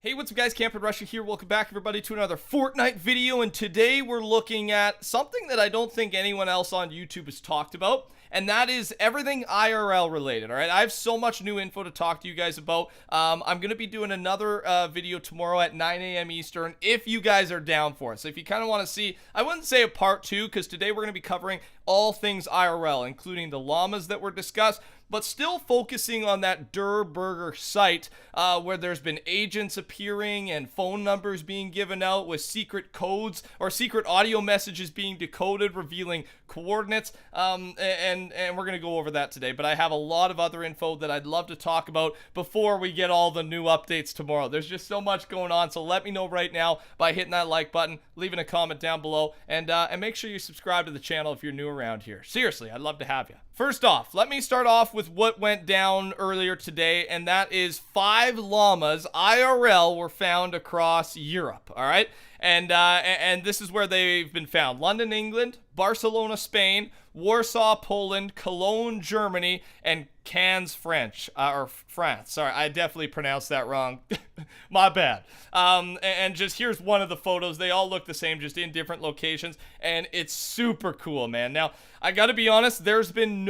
Hey, what's up guys, TheCampingRusher here. Welcome back everybody to another Fortnite video, and today we're looking at something that I don't think anyone else on YouTube has talked about, and that is everything IRL related, alright? I have so much new info to talk to you guys about. I'm going to be doing another video tomorrow at 9 a.m. Eastern if you guys are down for it. So if you kind of want to see, I wouldn't say a part 2, because today we're going to be covering all things IRL, including the llamas that were discussed, but still focusing on that Durr site where there's been agents appearing and phone numbers being given out with secret codes or secret audio messages being decoded revealing coordinates, and we're going to go over that today. But I have a lot of other info that I'd love to talk about before we get all the new updates tomorrow. There's just so much going on, so let me know right now by hitting that like button, leaving a comment down below, and make sure you subscribe to the channel if you're new around here. Seriously, I'd love to have you. First off, let me start off with what went down earlier today, and that is 5 llamas IRL were found across Europe, all right? And this is where they've been found: London, England; Barcelona, Spain; Warsaw, Poland; Cologne, Germany; and Cannes, France. Sorry, I definitely pronounced that wrong. My bad. And just here's one of the photos. They all look the same, just in different locations, and it's super cool, man. Now, I gotta be honest, there's been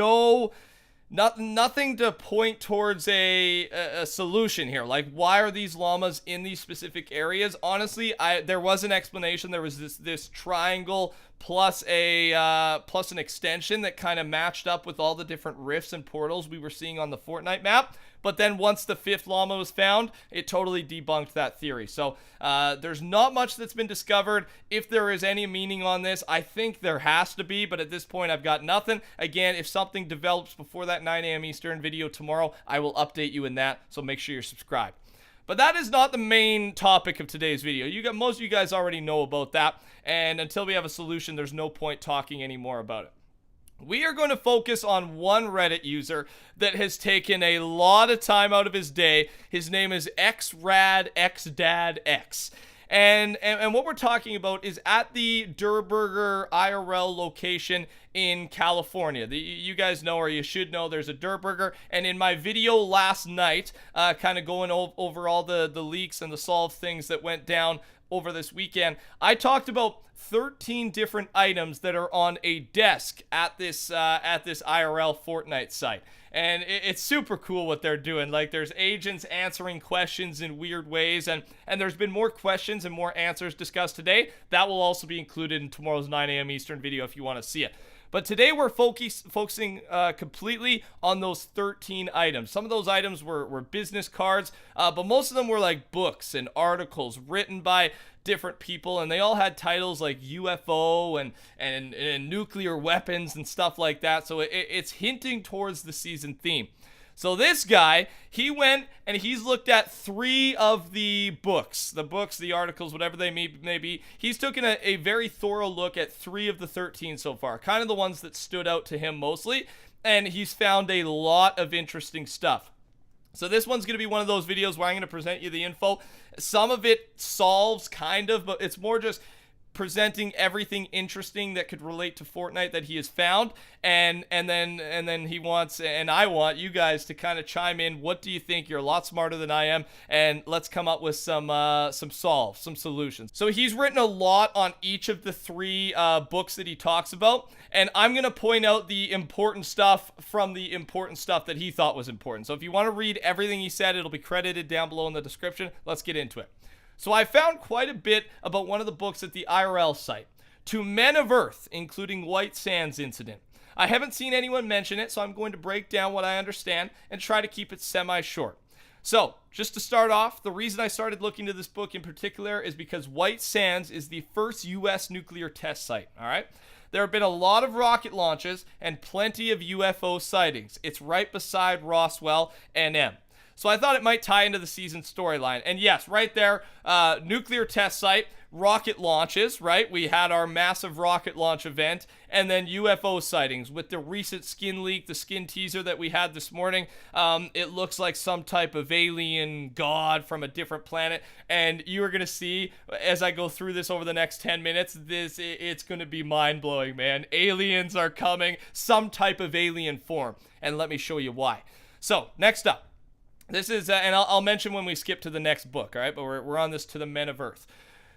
nothing to point towards a solution here. Like, why are these llamas in these specific areas? Honestly, there was an explanation. There was this triangle plus an extension that kind of matched up with all the different rifts and portals we were seeing on the Fortnite map. But then once the 5th llama was found, it totally debunked that theory. So there's not much that's been discovered. If there is any meaning on this, I think there has to be, but at this point I've got nothing. Again, if something develops before that 9 a.m. Eastern video tomorrow, I will update you in that, so make sure you're subscribed. But that is not the main topic of today's video. Most of you guys already know about that, and until we have a solution, there's no point talking anymore about it. We are going to focus on one Reddit user that has taken a lot of time out of his day. His name is xradxdadx. And what we're talking about is at the Durr IRL location in California. You guys know, or you should know, there's a Durr, and in my video last night, kind of going over all the leaks and the solved things that went down over this weekend, I talked about 13 different items that are on a desk at this IRL Fortnite site. And it's super cool what they're doing. Like, there's agents answering questions in weird ways, and there's been more questions and more answers discussed today. That will also be included in tomorrow's 9 a.m. Eastern video if you want to see it. But today we're focusing completely on those 13 items. Some of those items were business cards, but most of them were like books and articles written by different people, and they all had titles like UFO and nuclear weapons and stuff like that. So it's hinting towards the season theme. So this guy, he went and he's looked at 3 of the books, the articles, whatever they may be. He's taken a very thorough look at 3 of the 13 so far, kind of the ones that stood out to him mostly, and he's found a lot of interesting stuff. So this one's going to be one of those videos where I'm going to present you the info. Some of it solves, kind of, but it's more just presenting everything interesting that could relate to Fortnite that he has found, and then he wants, and I want you guys to kind of chime in. What do you think? You're a lot smarter than I am, and let's come up with some solves, some solutions. So he's written a lot on each of the 3 books that he talks about, and I'm gonna point out the important stuff from the important stuff that he thought was important. So if you want to read everything he said, it'll be credited down below in the description. Let's get into it. So I found quite a bit about one of the books at the IRL site, To Men of Earth, including White Sands incident. I haven't seen anyone mention it, so I'm going to break down what I understand and try to keep it semi-short. So, just to start off, the reason I started looking to this book in particular is because White Sands is the first U.S. nuclear test site, all right? There have been a lot of rocket launches and plenty of UFO sightings. It's right beside Roswell, NM. So I thought it might tie into the season storyline. And yes, right there, nuclear test site, rocket launches, right? We had our massive rocket launch event, and then UFO sightings with the recent skin leak, the skin teaser that we had this morning. It looks like some type of alien god from a different planet, and you are going to see, as I go through this over the next 10 minutes, it's going to be mind-blowing, man. Aliens are coming, some type of alien form, and let me show you why. So, next up. This is, and I'll mention when we skip to the next book, all right? But we're on this To the Men of Earth.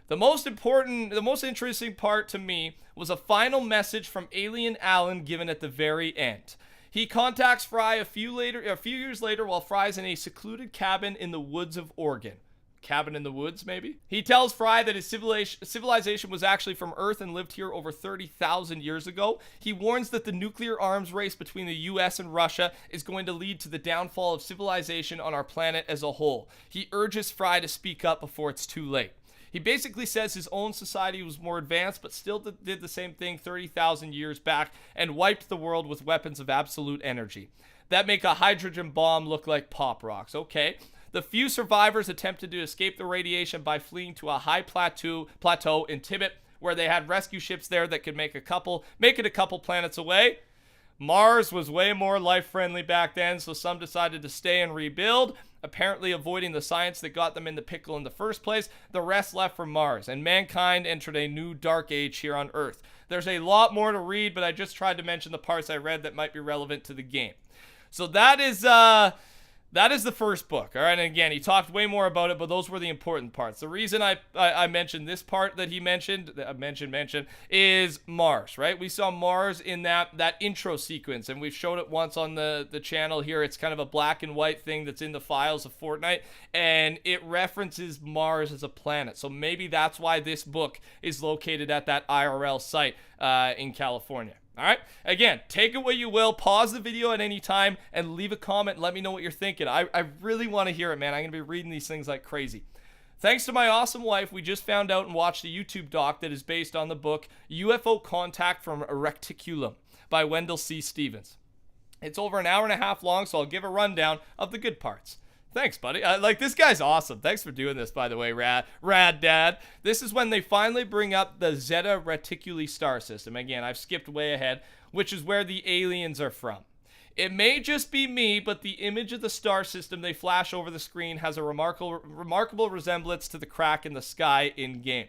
The most interesting part to me was a final message from Alien Alan given at the very end. He contacts Fry a few years later while Fry's in a secluded cabin in the woods of Oregon. Cabin in the woods, maybe? He tells Fry that his civilization was actually from Earth and lived here over 30,000 years ago. He warns that the nuclear arms race between the US and Russia is going to lead to the downfall of civilization on our planet as a whole. He urges Fry to speak up before it's too late. He basically says his own society was more advanced, but still did the same thing 30,000 years back and wiped the world with weapons of absolute energy that make a hydrogen bomb look like pop rocks. Okay. The few survivors attempted to escape the radiation by fleeing to a high plateau in Tibet, where they had rescue ships there that could make it a couple planets away. Mars was way more life-friendly back then, so some decided to stay and rebuild, apparently avoiding the science that got them in the pickle in the first place. The rest left for Mars, and mankind entered a new dark age here on Earth. There's a lot more to read, but I just tried to mention the parts I read that might be relevant to the game. So that is the first book, all right? And again, he talked way more about it, but those were the important parts. The reason I mentioned this part that he mentioned is Mars, right? We saw Mars in that intro sequence, and we've showed it once on the channel here. It's kind of a black and white thing that's in the files of Fortnite, and it references Mars as a planet. So maybe that's why this book is located at that IRL site in California. All right. Again, take it what you will. Pause the video at any time and leave a comment and let me know what you're thinking. I really want to hear it, man. I'm going to be reading these things like crazy. Thanks to my awesome wife, we just found out and watched a YouTube doc that is based on the book UFO Contact from Reticulum by Wendell C. Stevens. It's over an hour and a half long, so I'll give a rundown of the good parts. Thanks, buddy. This guy's awesome. Thanks for doing this, by the way, Rad Dad. This is when they finally bring up the Zeta Reticuli star system. Again, I've skipped way ahead, which is where the aliens are from. It may just be me, but the image of the star system they flash over the screen has a remarkable resemblance to the crack in the sky in-game.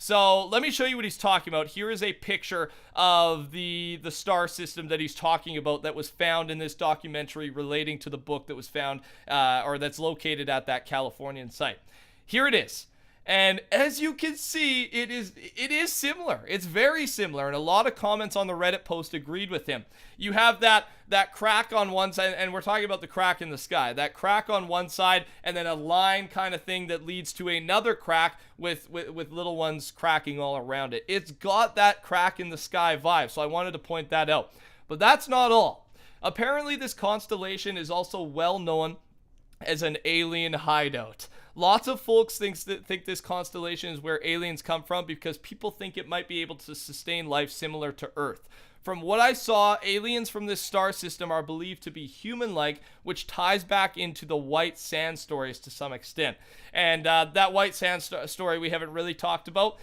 So let me show you what he's talking about. Here is a picture of the star system that he's talking about that was found in this documentary relating to the book that was found or that's located at that Californian site. Here it is. And as you can see, it is similar. It's very similar, and a lot of comments on the Reddit post agreed with him. You have that crack on one side, and we're talking about the crack in the sky. That crack on one side, and then a line kind of thing that leads to another crack with little ones cracking all around it. It's got that crack in the sky vibe, so I wanted to point that out. But that's not all. Apparently, this constellation is also well known as an alien hideout. Lots of folks think this constellation is where aliens come from because people think it might be able to sustain life similar to Earth. From what I saw, aliens from this star system are believed to be human-like, which ties back into the white sand stories to some extent. And that white sand story we haven't really talked about.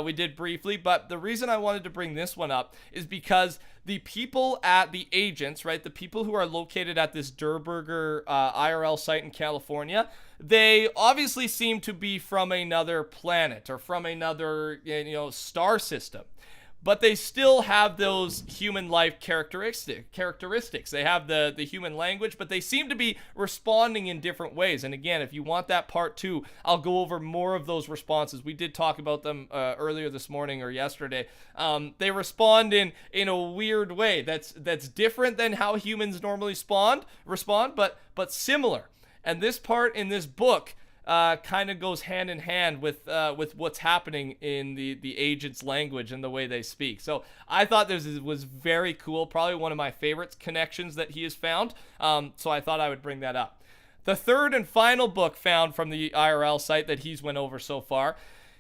We did briefly, but the reason I wanted to bring this one up is because the people at the agents, right, the people who are located at this Durr IRL site in California, they obviously seem to be from another planet or from another, star system. But they still have those human life characteristics. They have the human language, but they seem to be responding in different ways. And again, if you want that part 2, I'll go over more of those responses. We did talk about them earlier this morning or yesterday. They respond in a weird way that's different than how humans normally respond, but similar. And this part in this book kind of goes hand in hand with what's happening in the agent's language and the way they speak. So I thought this was very cool, probably one of my favorite connections that he has found. So I thought I would bring that up. The third and final book found from the IRL site that he's went over so far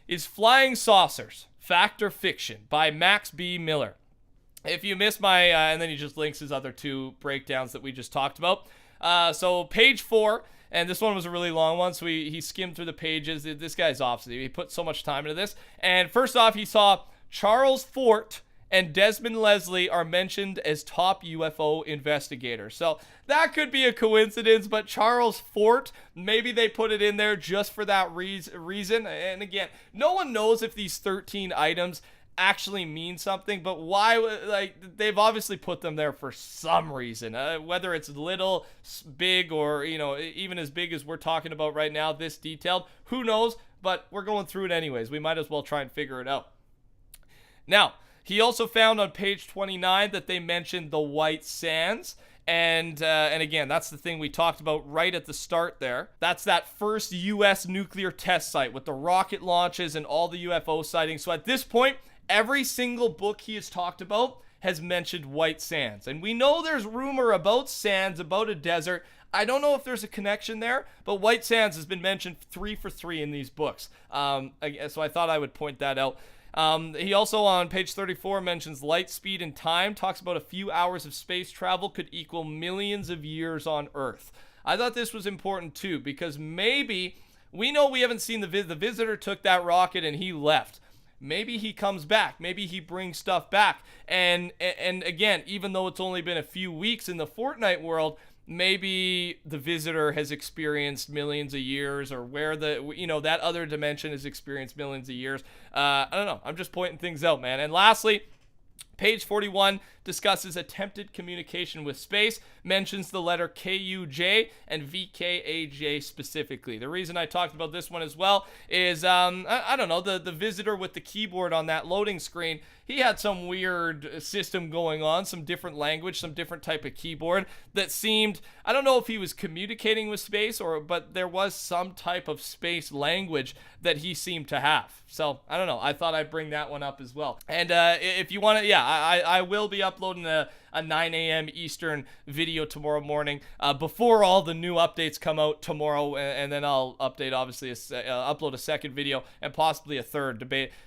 is Flying Saucers, Fact or Fiction by Max B. Miller. If you missed my, and then he just links his other 2 breakdowns that we just talked about. So page 4, and this one was a really long one, so he skimmed through the pages. This guy's awesome. He put so much time into this. And first off, he saw Charles Fort and Desmond Leslie are mentioned as top UFO investigators. So that could be a coincidence, but Charles Fort, maybe they put it in there just for that reason. And again, no one knows if these 13 items actually mean something, but why, like, they've obviously put them there for some reason, whether it's little, big, or, you know, even as big as we're talking about right now, this detailed, who knows, but we're going through it anyways. We might as well try and figure it out. Now, he also found on page 29 that they mentioned the White Sands. And again, that's the thing we talked about right at the start there. That's that first U.S. nuclear test site with the rocket launches and all the UFO sightings. So at this point, every single book he has talked about has mentioned White Sands. And we know there's rumor about sands, about a desert. I don't know if there's a connection there, but White Sands has been mentioned 3 for 3 in these books. So I thought I would point that out. He also, on page 34, mentions light speed and time, talks about a few hours of space travel could equal millions of years on Earth. I thought this was important too, because maybe, we know we haven't seen the visitor took that rocket and he left. Maybe he comes back. Maybe he brings stuff back. And again, even though it's only been a few weeks in the Fortnite world, maybe the visitor has experienced millions of years, or where that other dimension has experienced millions of years. I don't know. I'm just pointing things out, man. And lastly, page 41 discusses attempted communication with space, mentions the letter KUJ and VKAJ specifically. The reason I talked about this one as well is, I don't know, the visitor with the keyboard on that loading screen, he had some weird system going on, some different language, some different type of keyboard that seemed, I don't know if he was communicating with space, but there was some type of space language that he seemed to have. So, I don't know. I thought I'd bring that one up as well. And if you want to, I will be uploading a 9 a.m. Eastern video tomorrow morning before all the new updates come out tomorrow, and then I'll update, obviously, upload a second video and possibly a third,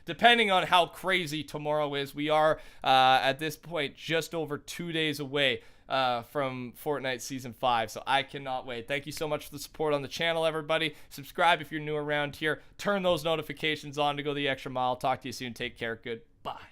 depending on how crazy tomorrow is. We are, at this point, just over 2 days away from Fortnite Season 5, so I cannot wait. Thank you so much for the support on the channel, everybody. Subscribe if you're new around here. Turn those notifications on to go the extra mile. Talk to you soon. Take care. Goodbye.